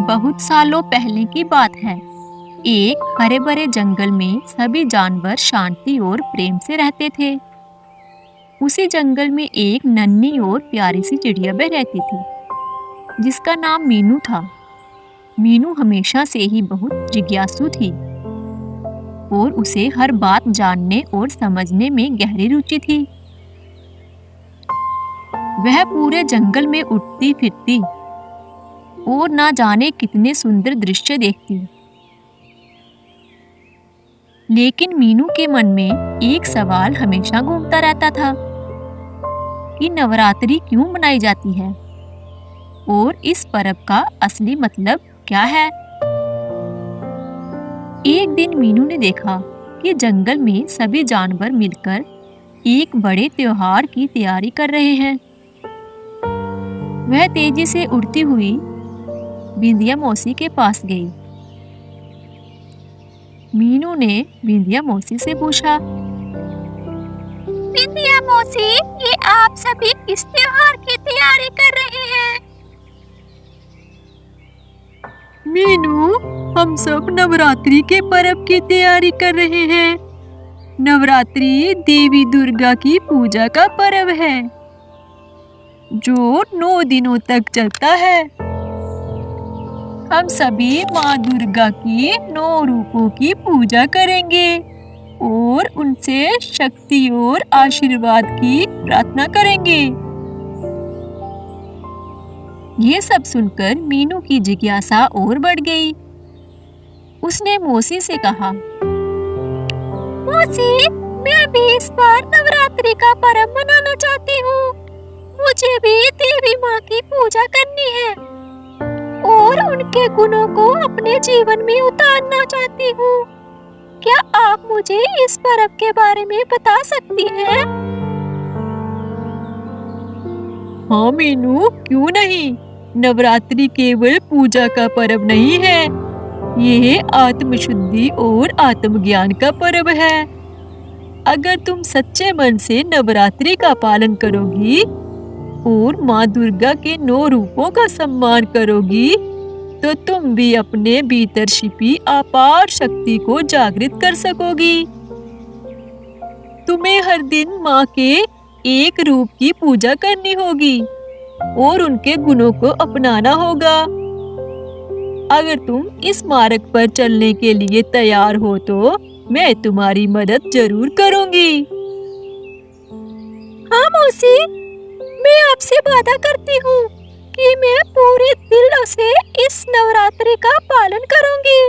बहुत सालों पहले की बात है। एक हरे भरे जंगल में सभी जानवर शांति और प्रेम से रहते थे। उसी जंगल में एक नन्ही और प्यारी सी चिड़िया भी रहती थी, जिसका नाम मीनू था। मीनू हमेशा से ही बहुत जिज्ञासु थी और उसे हर बात जानने और समझने में गहरी रुचि थी। वह पूरे जंगल में उड़ती फिरती और ना जाने कितने सुंदर दृश्य देखती। लेकिन मीनू के मन में एक सवाल हमेशा घूमता रहता था कि नवरात्रि क्यों मनाई जाती है और इस पर्व का असली मतलब क्या है। एक दिन मीनू ने देखा कि जंगल में सभी जानवर मिलकर एक बड़े त्योहार की तैयारी कर रहे हैं। वह तेजी से उड़ती हुई बिंदिया मौसी के पास गई। मीनू ने बिंदिया मौसी से पूछा, बिंदिया मौसी, ये आप सभी किस त्योहार की तैयारी कर रहे हैं? मीनू, हम सब नवरात्रि के पर्व की तैयारी कर रहे हैं। नवरात्रि देवी दुर्गा की पूजा का पर्व है, जो 9 दिनों तक चलता है। हम सभी माँ दुर्गा की 9 रूपों की पूजा करेंगे और उनसे शक्ति और आशीर्वाद की प्रार्थना करेंगे। ये सब सुनकर मीनू की जिज्ञासा और बढ़ गई। उसने मौसी से कहा, मौसी, मैं भी इस बार नवरात्रि का पर्व मनाना चाहती हूँ। मुझे भी देवी माँ की पूजा करनी है और उनके गुणों को अपने जीवन में उतारना चाहती हूँ। क्या आप मुझे इस पर्व के बारे में बता सकती हैं? हाँ मीनू, क्यों नहीं। नवरात्रि केवल पूजा का पर्व नहीं है, यह आत्मशुद्धि और आत्मज्ञान का पर्व है। अगर तुम सच्चे मन से नवरात्रि का पालन करोगी और माँ दुर्गा के 9 रूपों का सम्मान करोगी, तो तुम भी अपने भीतर छिपी अपार शक्ति को जागृत कर सकोगी। तुम्हें हर दिन माँ के एक रूप की पूजा करनी होगी और उनके गुणों को अपनाना होगा। अगर तुम इस मार्ग पर चलने के लिए तैयार हो तो मैं तुम्हारी मदद जरूर करूंगी। हाँ मौसी, मैं आपसे वादा करती हूँ कि मैं पूरे दिल से इस नवरात्रि का पालन करूंगी।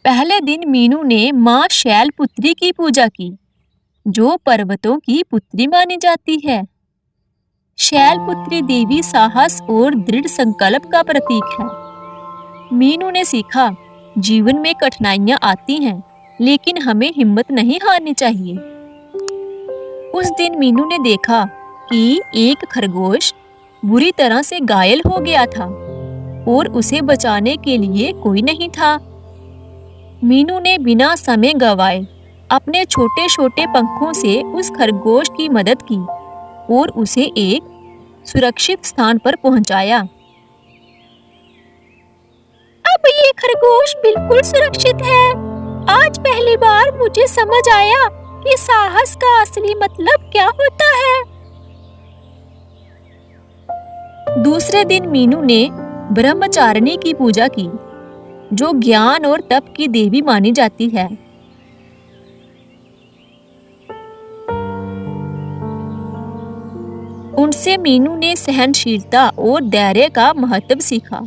पहले दिन मीनू ने माँ शैलपुत्री की पूजा की, जो पर्वतों की पुत्री मानी जाती है। शैलपुत्री देवी साहस और दृढ़ संकल्प का प्रतीक है। मीनू ने सीखा, जीवन में कठिनाइयां आती हैं, लेकिन हमें हिम्मत नहीं हारनी चाहिए। उस दिन मीनू ने देखा कि एक खरगोश बुरी तरह से घायल हो गया था और उसे बचाने के लिए कोई नहीं था। मीनू ने बिना समय गंवाए अपने छोटे छोटे पंखों से उस खरगोश की मदद की और उसे एक सुरक्षित स्थान पर पहुंचाया। अब ये खरगोश बिल्कुल सुरक्षित है। आज पहली बार मुझे समझ आया कि साहस का असली मतलब क्या होता है। दूसरे दिन मीनू ने ब्रह्मचारिणी की पूजा की, जो ज्ञान और तप की देवी मानी जाती है। उनसे मीनू ने सहनशीलता और धैर्य का महत्व सीखा।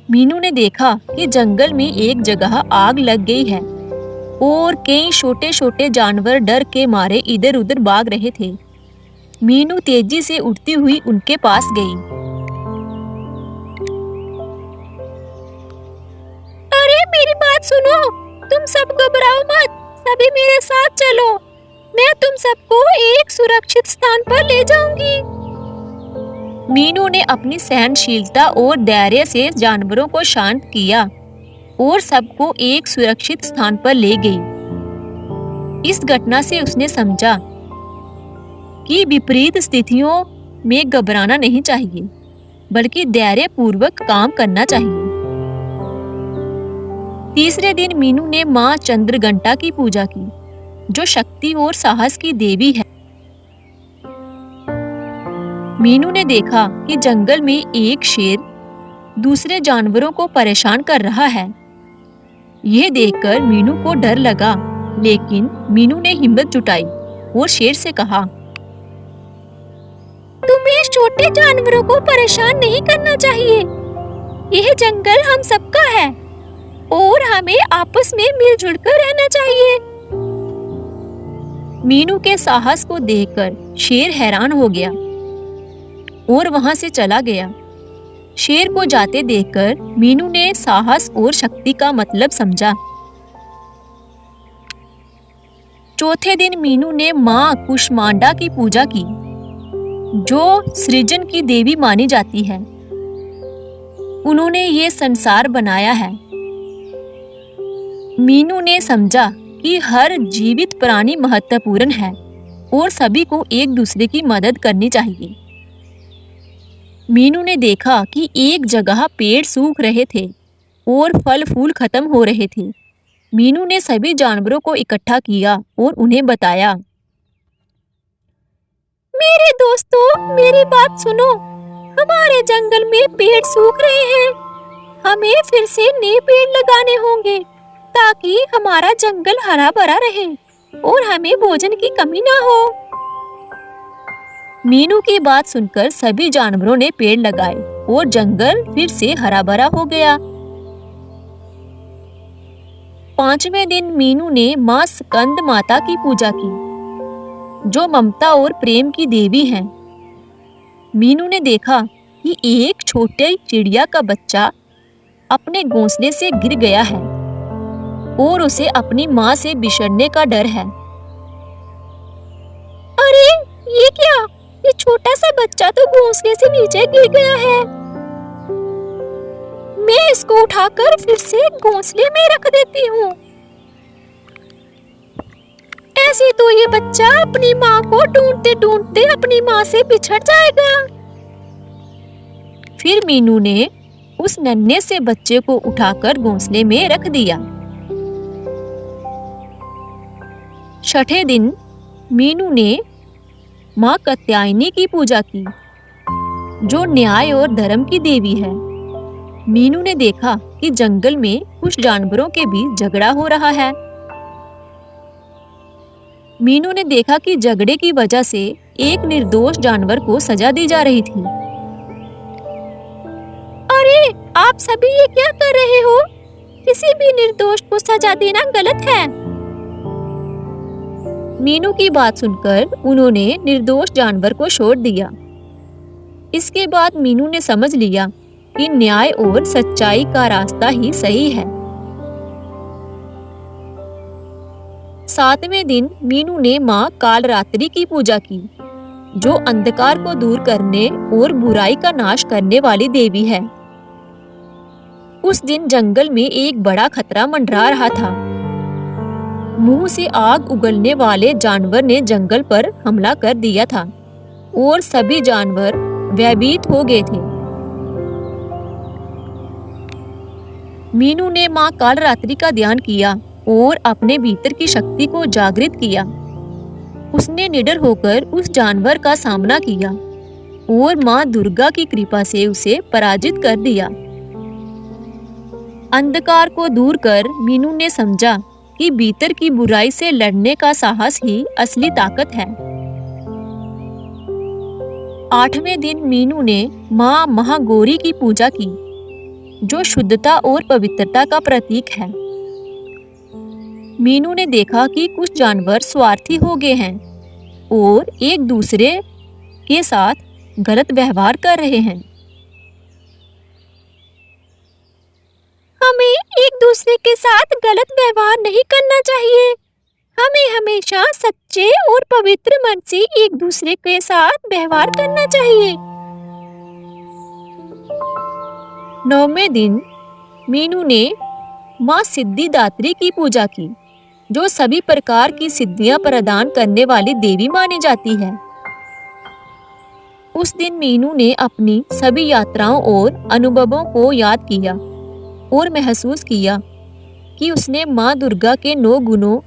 मीनू ने देखा कि जंगल में एक जगह आग लग गई है और कई छोटे छोटे जानवर डर के मारे इधर उधर भाग रहे थे। मीनू तेजी से उड़ती हुई उनके पास गई। अरे मेरी बात सुनो, तुम सब घबराओ मत, सभी मेरे साथ चलो। मैं तुम सबको एक सुरक्षित स्थान पर ले जाऊंगी। मीनू ने अपनी सहनशीलता और धैर्य से जानवरों को शांत किया और सबको एक सुरक्षित स्थान पर ले गई। इस घटना से उसने समझा कि विपरीत स्थितियों में घबराना नहीं चाहिए, बल्कि धैर्य पूर्वक काम करना चाहिए। तीसरे दिन मीनू ने माँ चंद्रघंटा की पूजा की, जो शक्ति और साहस की देवी है। मीनू ने देखा कि जंगल में एक शेर दूसरे जानवरों को परेशान कर रहा है। यह देखकर मीनू को डर लगा, लेकिन मीनू ने हिम्मत जुटाई और शेर से कहा, तुम्हें छोटे जानवरों को परेशान नहीं करना चाहिए। यह जंगल हम सबका है और हमें आपस में मिलजुल कर रहना चाहिए। मीनू के साहस को देखकर शेर हैरान हो गया और वहां से चला गया। शेर को जाते देखकर मीनू ने साहस और शक्ति का मतलब समझा। चौथे दिन मीनू ने माँ कुष्मांडा की पूजा की, जो सृजन की देवी मानी जाती है। उन्होंने ये संसार बनाया है। मीनू ने समझा कि हर जीवित प्राणी महत्वपूर्ण है और सभी को एक दूसरे की मदद करनी चाहिए। मीनू ने देखा कि एक जगह पेड़ सूख रहे थे और फल फूल खत्म हो रहे थे। मीनू ने सभी जानवरों को इकट्ठा किया और उन्हें बताया, मेरे दोस्तों, मेरी बात सुनो। हमारे जंगल में पेड़ सूख रहे हैं। हमें फिर से नए पेड़ लगाने होंगे ताकि हमारा जंगल हरा भरा रहे और हमें भोजन की कमी ना हो। मीनू की बात सुनकर सभी जानवरों ने पेड़ लगाए और जंगल फिर से हरा भरा हो गया। पांचवें दिन मीनू ने माँ स्कंद माता की पूजा की, जो ममता और प्रेम की देवी हैं। मीनू ने देखा कि एक छोटे चिड़िया का बच्चा अपने घोंसले से गिर गया है और उसे अपनी माँ से बिछड़ने का डर है। अरे ये क्या? ये छोटा सा बच्चा तो घोंसले से नीचे गिर गया है। मैं इसको उठाकर फिर से घोंसले में रख देती हूँ। ऐसे तो ये बच्चा अपनी माँ को ढूंढते ढूंढते अपनी माँ से बिछड़ जाएगा। फिर मीनू ने उस नन्हे से बच्चे को उठाकर घोंसले में रख दिया। छठे दिन मीनू ने माँ कात्यायनी की पूजा की, जो न्याय और धर्म की देवी है। मीनू ने देखा कि जंगल में कुछ जानवरों के बीच झगड़ा हो रहा है। मीनू ने देखा कि झगड़े की वजह से एक निर्दोष जानवर को सजा दी जा रही थी। अरे आप सभी ये क्या कर रहे हो? किसी भी निर्दोष को सजा देना गलत है। मीनू की बात सुनकर उन्होंने निर्दोष जानवर को छोड़ दिया। इसके बाद मीनू ने समझ लिया कि न्याय और सच्चाई का रास्ता ही सही है। सातवें दिन मीनू ने माँ कालरात्रि की पूजा की, जो अंधकार को दूर करने और बुराई का नाश करने वाली देवी है। उस दिन जंगल में एक बड़ा खतरा मंडरा रहा था। मुंह से आग उगलने वाले जानवर ने जंगल पर हमला कर दिया था और सभी जानवर भयभीत हो गए थे। मीनू ने माँ कालरात्रि का ध्यान किया और अपने भीतर की शक्ति को जागृत किया। उसने निडर होकर उस जानवर का सामना किया और माँ दुर्गा की कृपा से उसे पराजित कर दिया। अंधकार को दूर कर मीनू ने समझा कि भीतर की बुराई से लड़ने का साहस ही असली ताकत है। आठवें दिन मीनू ने माँ महागौरी की पूजा की, जो शुद्धता और पवित्रता का प्रतीक है। मीनू ने देखा कि कुछ जानवर स्वार्थी हो गए हैं और एक दूसरे के साथ गलत व्यवहार कर रहे हैं। हमें एक दूसरे के साथ गलत व्यवहार नहीं करना चाहिए। हमें हमेशा सच्चे और पवित्र मन से एक दूसरे के साथ व्यवहार करना चाहिए। 9वें दिन मीनू ने माँ सिद्धिदात्री की पूजा की, जो सभी प्रकार की सिद्धियां प्रदान करने वाली देवी मानी जाती है। उस दिन मीनू ने अपनी सभी यात्राओं और अनुभवों को याद किया और महसूस किया कि उसने माँ दुर्गा के 9 गुणों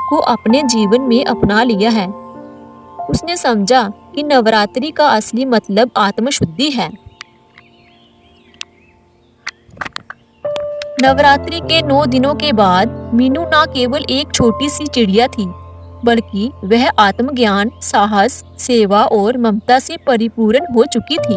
को अपने जीवन में अपना लिया है। उसने समझा कि नवरात्रि का असली मतलब आत्मशुद्धि है। नवरात्रि के 9 दिनों के बाद मीनू न केवल एक छोटी सी चिड़िया थी, बल्कि वह आत्मज्ञान, साहस, सेवा और ममता से परिपूर्ण हो चुकी थी।